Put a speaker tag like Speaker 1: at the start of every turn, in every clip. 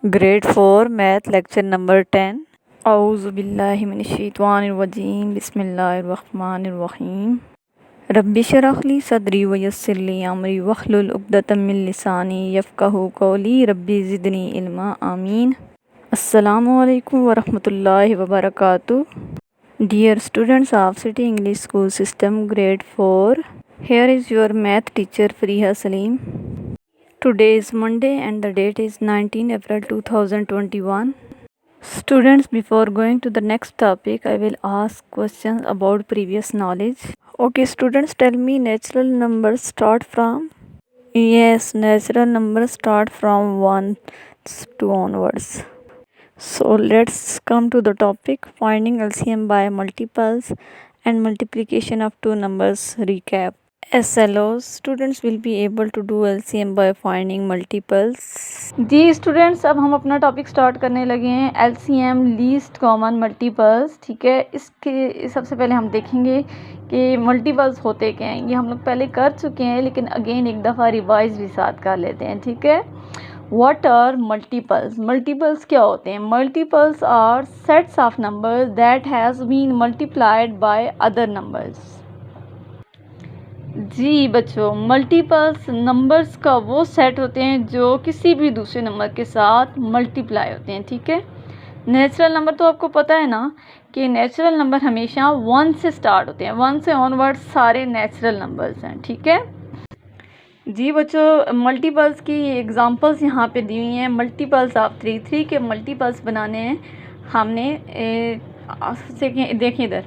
Speaker 1: Grade 4 math lecture number 10। औज़ुबिल्लाहिमिनश्शैतानिर्रजीम बिस्मिल्लाहिर्रहमानिर्रहीम। Rabbi शरह ली सदरी वयस्सिर ली अमरी वहलुल उक़दतम मिन लिसानी यफ़क़हू क़ौली रब्बि ज़िदनी इल्मा आमीन। अस्सलामु अलैकुम वरहमतुल्लाहि वबरकातुहू। Dear students of City English School System Grade 4, here is your math teacher Fariha Salim. Today is Monday and the date is 19 April 2021. Students, before going to the next topic, I will ask questions about previous knowledge. Okay, students, tell me natural numbers start from? Yes, natural numbers start from 1 to onwards. So let's come to the topic, finding LCM by multiples and multiplication of two numbers. Recap. SLOs, students will be able to do LCM by finding multiples. जी students, अब हम अपना topic start करने लगे हैं, LCM least common multiples. ठीक है, इसके सबसे पहले हम देखेंगे कि मल्टीपल्स होते क्या हैं। ये हम लोग पहले कर चुके हैं, लेकिन अगेन एक दफ़ा रिवाइज भी साथ कर लेते हैं। ठीक है, व्हाट आर मल्टीपल्स? मल्टीपल्स क्या होते हैं? Multiples are sets of numbers that has been multiplied by other numbers. जी बच्चों, मल्टीपल्स नंबर्स का वो सेट होते हैं जो किसी भी दूसरे नंबर के साथ मल्टीप्लाई होते हैं। ठीक है, नेचुरल नंबर तो आपको पता है ना कि नेचुरल नंबर हमेशा 1 से स्टार्ट होते हैं। 1 से ऑनवर्ड सारे नेचुरल नंबर्स हैं। ठीक है जी बच्चों, मल्टीपल्स की एग्जांपल्स यहाँ पे दी हुई हैं। मल्टीपल्स ऑफ 3 के मल्टीपल्स बनाने हैं हमने। देखिए इधर,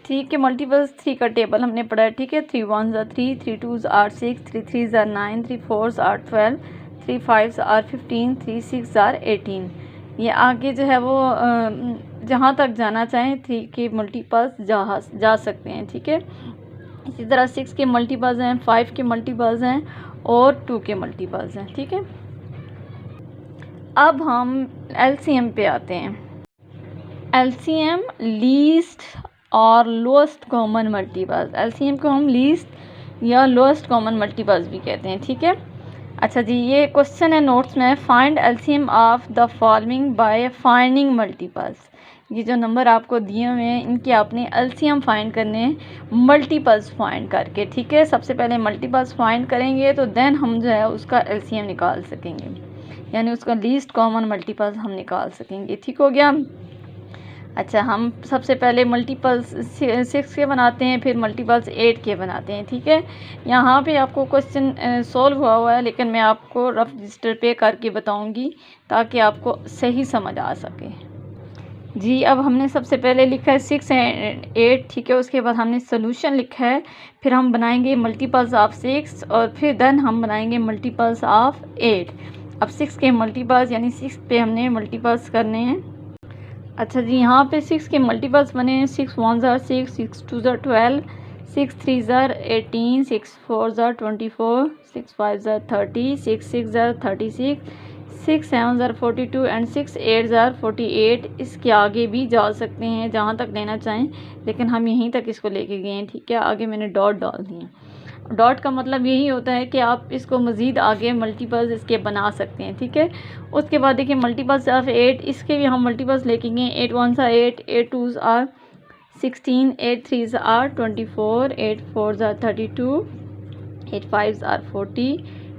Speaker 1: ठीक है, मल्टीपल्स 3 का टेबल हमने पढ़ा है। ठीक है, 3 1s are 3, 3 2s are 6, 3 3s are 9, 3 4s are 12, 3 5s are 15, 3 6s are 18। ये आगे जो है वो जहाँ तक जाना चाहें 3 के मल्टीपल्स जा सकते हैं। ठीक है, इसी तरह 6 के मल्टीपल्स हैं, 5 के मल्टीपल्स हैं और 2 के मल्टीपल्स हैं। ठीक है, अब हम LCM पे आते हैं। LCM लीस्ट और लोएस्ट कॉमन मल्टीपल्स। LCM को हम लीस्ट या लोएस्ट कॉमन मल्टीपल्स भी कहते हैं। ठीक है, अच्छा जी, ये क्वेश्चन है नोट्स में, find LCM of the following by finding multiples. ये जो नंबर आपको दिए हुए हैं इनके आपने LCM फाइंड करने हैं मल्टीपल्स फाइंड करके। ठीक है, सबसे पहले मल्टीपल्स फाइंड करेंगे तो देन हम जो है उसका LCM निकाल सकेंगे, यानी उसका लीस्ट कॉमन मल्टीपल्स हम निकाल सकेंगे। ठीक हो गया। अच्छा, हम सबसे पहले मल्टीपल्स 6 के बनाते हैं, फिर मल्टीपल्स 8 के बनाते हैं। ठीक है, यहाँ पे आपको क्वेश्चन सॉल्व हुआ है, लेकिन मैं आपको रफ रजिस्टर पे करके बताऊंगी ताकि आपको सही समझ आ सके। जी, अब हमने सबसे पहले लिखा है 6 एंड 8। ठीक है, उसके बाद हमने सोल्यूशन लिखा है, फिर हम बनाएंगे मल्टीपल्स ऑफ 6 और फिर देन हम बनाएंगे मल्टीपल्स ऑफ 8। अब 6 के मल्टीपल्स यानी 6 पे हमने मल्टीपल्स करने हैं। अच्छा जी, यहाँ पे 6 के मल्टीपल्स बने हैं। 6 1s are 6, 6 2s are 12, 6 3s are 18, 6 4s are 24, 6 5s are 30, 6 6s are 36, 6 7s are 42 and 6 8s are 48। इसके आगे भी जा सकते हैं जहाँ तक लेना चाहें, लेकिन हम यहीं तक इसको लेके गए हैं। ठीक है, आगे मैंने डॉट डाल दिए। डॉट का मतलब यही होता है कि आप इसको मज़ीद आगे मल्टीपल्स इसके बना सकते हैं। ठीक है, उसके बाद देखिए मल्टीपल्स ऑफ 8, इसके भी हम मल्टीपल्स लेके गए। 8 1s are 8, 8 2s are 16, 8 3s are 24, 8 4s are 32, 8 5s are 40,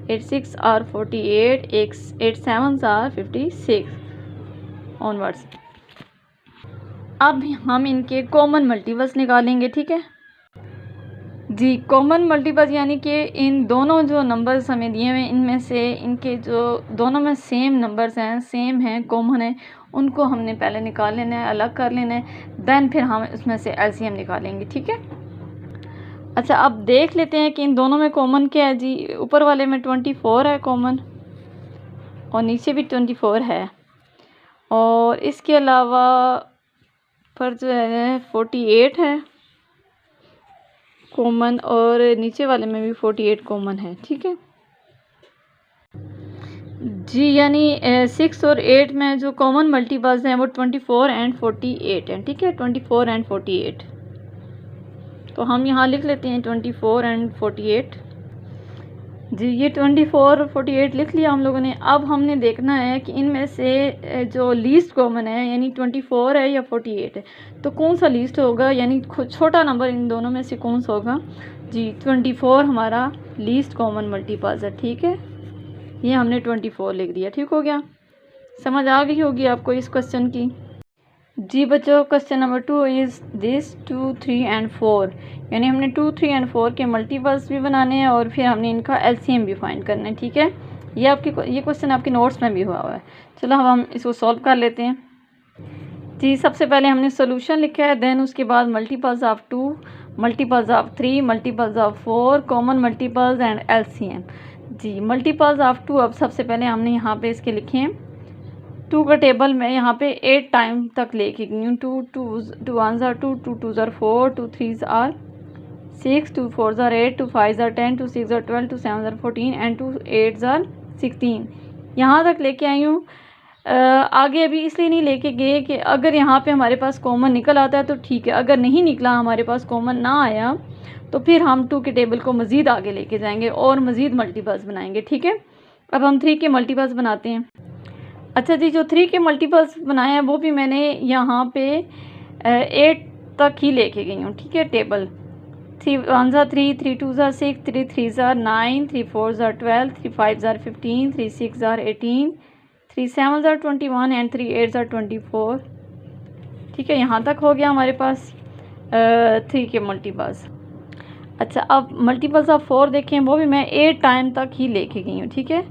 Speaker 1: 8 6 are 48, 8 7s are 56 onwards. अब हम इनके कॉमन मल्टीपल्स निकालेंगे। ठीक है जी, कॉमन मल्टीपल्स यानी कि इन दोनों जो नंबर्स हमें दिए हुए हैं इनमें से इनके जो दोनों में सेम नंबर्स हैं, सेम हैं, कॉमन है, उनको हमने पहले निकाल लेना है, अलग कर लेना है, देन फिर हम इसमें से LCM निकालेंगे। ठीक है, अच्छा, अब देख लेते हैं कि इन दोनों में कॉमन क्या है। जी, ऊपर वाले में 24 है कॉमन और नीचे भी 24 है, और इसके अलावा पर जो है 48 है कॉमन, और नीचे वाले में भी 48 कॉमन है। ठीक है जी, यानी 6 और 8 में जो कॉमन मल्टीपल्स हैं वो 24 एंड 48 हैं। ठीक है, 24 एंड 48, तो हम यहाँ लिख लेते हैं 24 एंड 48। जी, ये 24 48 लिख लिया हम लोगों ने। अब हमने देखना है कि इनमें से जो लीस्ट कॉमन है यानी 24 है या 48 है, तो कौन सा लीस्ट होगा, यानी छोटा नंबर इन दोनों में से कौन सा होगा। जी, 24 हमारा लीस्ट कॉमन मल्टीपल्स है। ठीक है, ये हमने 24 लिख दिया। ठीक हो गया, समझ आ गई होगी आपको इस क्वेश्चन की। जी बच्चों, question number 2 is this 2 3 and 4, यानी हमने 2 3 एंड 4 के मल्टीपल्स भी बनाने हैं और फिर हमने इनका एलसीएम भी फाइंड करना है। ठीक है, ये क्वेश्चन आपके नोट्स में भी हुआ है। चलो अब हम इसको सॉल्व कर लेते हैं। जी, सबसे पहले हमने सोल्यूशन लिखा है, देन उसके बाद multiples of 2, multiples of 3, multiples of 4, common multiples and LCM. जी, मल्टीपल्स ऑफ 2 अब सबसे पहले हमने यहाँ पे इसके लिखे हैं। 2 का टेबल मैं यहाँ पे 8 टाइम तक लेके गई हूँ। 2 1 ज़ार 2, 2 2 ज़ार 4, 2 3 ज़ार 6, 2 4 ज़ार 8, 2 5 ज़ार 10, 2 6 ज़ार 12, 2 7 ज़ार 14 एंड 2 8 ज़ार 16। यहाँ तक लेके आई हूँ। आगे अभी इसलिए नहीं लेके गए कि अगर यहाँ पे हमारे पास कॉमन निकल आता है तो ठीक है, अगर नहीं निकला, हमारे पास कॉमन ना आया, तो फिर हम 2 के टेबल को मज़ीद आगे लेके जाएंगे और मज़ीद मल्टीपल्स बनाएंगे। ठीक है, अब हम 3 के मल्टीपल्स बनाते हैं। अच्छा जी, जो 3 के मल्टीपल्स बनाए हैं वो भी मैंने यहाँ पे 8 तक ही लेके गई हूँ। ठीक है, table 3 1 tsar 3, 3 2 tsar 6, 3 3 tsar 9, 3 4 tsar 12, 3 5 tsar 15, 3 6 tsar 18, 3 7 tsar 21 and 3 8 ज़ार 24। ठीक है, यहाँ तक हो गया हमारे पास 3 के मल्टीपल्स। अच्छा, अब मल्टीपल्स ऑफ 4 देखें, वो भी मैं 8 टाइम तक ही लेके गई हूँ। ठीक है,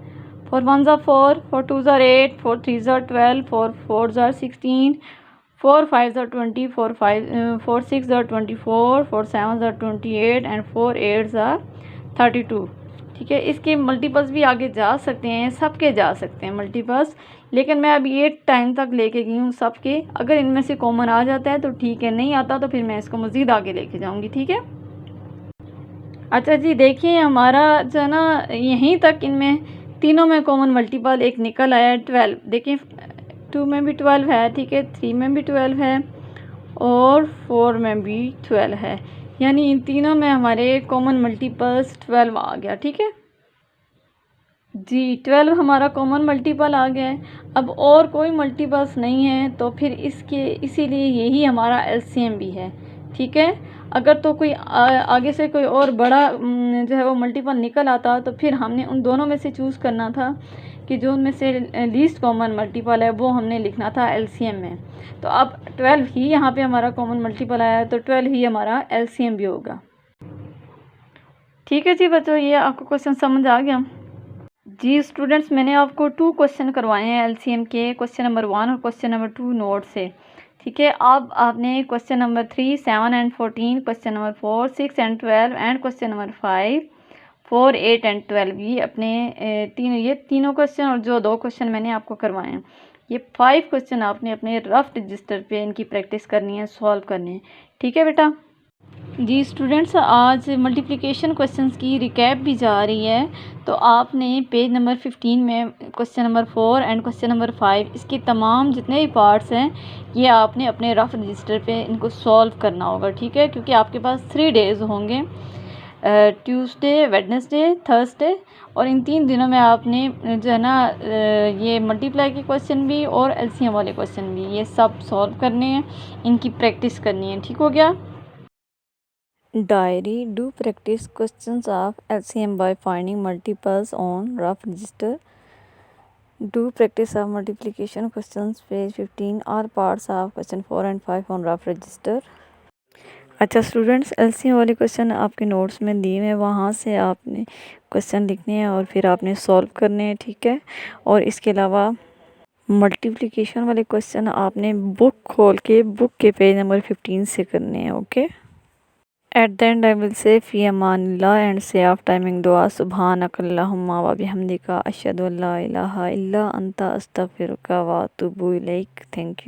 Speaker 1: 4 1 ज़ार 4, 4 2 ज़ार 8, 4 3 ज़ार 12, 4 4 ज़ार 16, 4 5 ज़ार 20, 4 6 ज़ार 24, 4 7 ज़ार 28 एंड 4 8 ज़ार 32। ठीक है, इसके मल्टीपल्स भी आगे जा सकते हैं, सबके जा सकते हैं मल्टीपल्स, लेकिन मैं अभी 8 टाइम तक लेके गई हूँ सबके। अगर इनमें से कॉमन आ जाता है तो ठीक है, नहीं आता तो फिर मैं इसको मज़ीद आगे लेके जाऊँगी। ठीक है, अच्छा जी, देखिए हमारा जो है ना, यहीं तक इनमें तीनों में कॉमन मल्टीपल एक निकल आया है 12। देखिए 2 में भी 12 है, ठीक है, 3 में भी 12 है और 4 में भी 12 है, यानी इन तीनों में हमारे कॉमन मल्टीपल्स 12 आ गया। ठीक है जी, 12 हमारा कॉमन मल्टीपल आ गया है। अब और कोई मल्टीपल्स नहीं है तो फिर इसके इसीलिए यही हमारा एलसीएम भी है। ठीक है, अगर तो कोई आगे से कोई और बड़ा जो है वो मल्टीपल निकल आता तो फिर हमने उन दोनों में से चूज़ करना था कि जो उनमें से लीस्ट कॉमन मल्टीपल है वो हमने लिखना था एलसीएम में। तो अब 12 ही यहाँ पे हमारा कॉमन मल्टीपल आया है, तो 12 ही हमारा एलसीएम भी होगा। ठीक है जी बच्चों, ये आपको क्वेश्चन समझ आ गया। जी स्टूडेंट्स, मैंने आपको 2 क्वेश्चन करवाए हैं एलसीएम के, क्वेश्चन नंबर 1 और क्वेश्चन नंबर 2 नोट से। ठीक है, अब आपने question number 3 7 and 14, question number 4 6 and 12 and question number 5 4 8 and 12 ये अपने ये तीनों क्वेश्चन और जो 2 क्वेश्चन मैंने आपको करवाए हैं, ये 5 क्वेश्चन आपने अपने रफ रजिस्टर पे इनकी प्रैक्टिस करनी है, सॉल्व करनी है। ठीक है बेटा। जी स्टूडेंट्स, आज मल्टीप्लिकेशन क्वेश्चंस की रिकैप भी जा रही है, तो आपने पेज नंबर 15 में question number 4 and question number 5 इसके तमाम जितने भी पार्ट्स हैं ये आपने अपने रफ रजिस्टर पे इनको सॉल्व करना होगा। ठीक है, क्योंकि आपके पास 3 डेज़ होंगे, ट्यूसडे, वेडनेसडे, थर्सडे, और इन 3 दिनों में आपने जो है ना ये मल्टीप्लाई के क्वेश्चन भी और एलसीएम वाले क्वेश्चन भी ये सब सॉल्व करने हैं, इनकी प्रैक्टिस करनी है। ठीक हो गया। Diary, do practice questions of LCM by finding multiples on rough register. Do practice of multiplication questions page 15 or parts of question 4 and 5 on rough register. अच्छा स्टूडेंट्स, एलसीएम वाले क्वेश्चन आपके नोट्स में दिए हैं, वहाँ से आपने क्वेश्चन लिखने हैं और फिर आपने सॉल्व करने हैं। ठीक है, और इसके अलावा मल्टीप्लिकेशन वाले क्वेश्चन आपने बुक खोल के बुक के पेज नंबर 15 से करने हैं। Okay, at the end I will say fi amanillah and say after timing dua subhanakallahumma wa bihamdika ashhadu an la ilaha illa anta astaghfiruka wa atubu ilaik. Thank you.